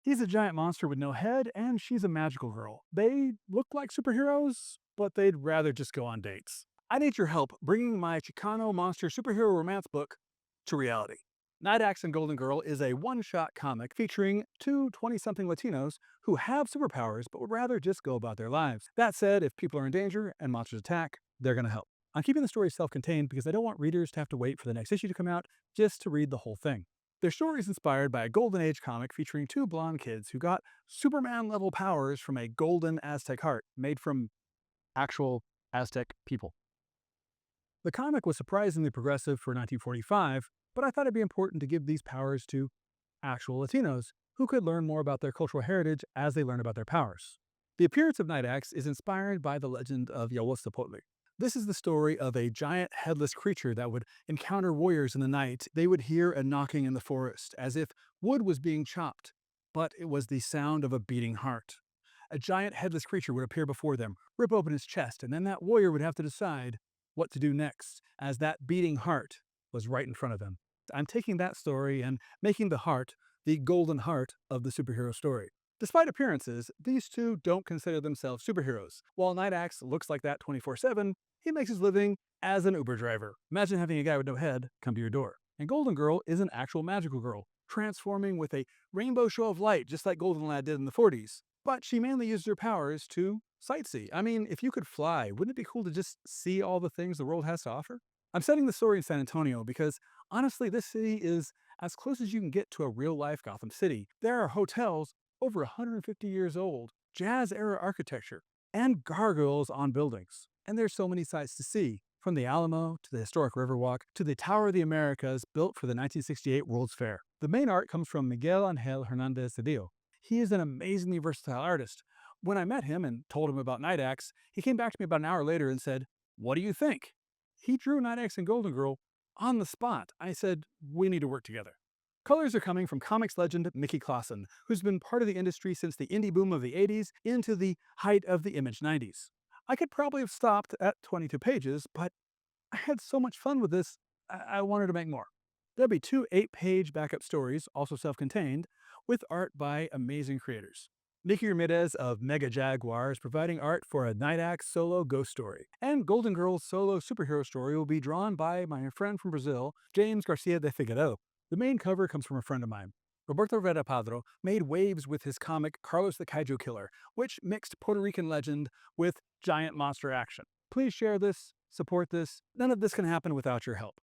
He's a giant monster with no head, and she's a magical girl. They look like superheroes, but they'd rather just go on dates. I need your help bringing my Chicano monster superhero romance book to reality. NightAxe and Golden Girl is a one-shot comic featuring two 20-something Latinos who have superpowers but would rather just go about their lives. That said, if people are in danger and monsters attack, they're going to help. I'm keeping the story self-contained because I don't want readers to have to wait for the next issue to come out just to read the whole thing. Their story is inspired by a Golden Age comic featuring two blonde kids who got Superman-level powers from a golden Aztec heart made from actual Aztec people. The comic was surprisingly progressive for 1945, but I thought it'd be important to give these powers to actual Latinos who could learn more about their cultural heritage as they learn about their powers. The appearance of Night-Axe is inspired by the legend of Yahuatzpotli. This is the story of a giant headless creature that would encounter warriors in the night. They would hear a knocking in the forest, as if wood was being chopped, but it was the sound of a beating heart. A giant headless creature would appear before them, rip open his chest, and then that warrior would have to decide what to do next, as that beating heart was right in front of them. I'm taking that story and making the heart the golden heart of the superhero story. Despite appearances, these two don't consider themselves superheroes. While NightAxe looks like that 24/7, he makes his living as an Uber driver. Imagine having a guy with no head come to your door. And Golden Girl is an actual magical girl, transforming with a rainbow show of light, just like Golden Lad did in the 40s. But she mainly used her powers to sightsee. I mean, if you could fly, wouldn't it be cool to just see all the things the world has to offer? I'm setting the story in San Antonio because honestly, this city is as close as you can get to a real life Gotham City. There are hotels over 150 years old, jazz era architecture, and gargoyles on buildings. And there's so many sights to see, from the Alamo to the historic Riverwalk to the Tower of the Americas built for the 1968 World's Fair. The main art comes from Miguel Angel Hernandez Cedillo. He is an amazingly versatile artist. When I met him and told him about NightAxe, he came back to me about an hour later and said, "What do you think?" He drew NightAxe and Golden Girl on the spot. I said, "We need to work together." Colors are coming from comics legend Mickey Clausen, who's been part of the industry since the indie boom of the 80s into the height of the Image 90s. I could probably have stopped at 22 pages, but I had so much fun with this, I wanted to make more. There'll be two 8-page backup stories, also self-contained, with art by amazing creators. Nikki Ramirez of Mega Jaguar is providing art for a NightAxe solo ghost story. And Golden Girl's solo superhero story will be drawn by my friend from Brazil, James Garcia de Figueiredo. The main cover comes from a friend of mine. Roberto Vera Padro made waves with his comic Carlos the Kaiju Killer, which mixed Puerto Rican legend with giant monster action. Please share this, support this. None of this can happen without your help.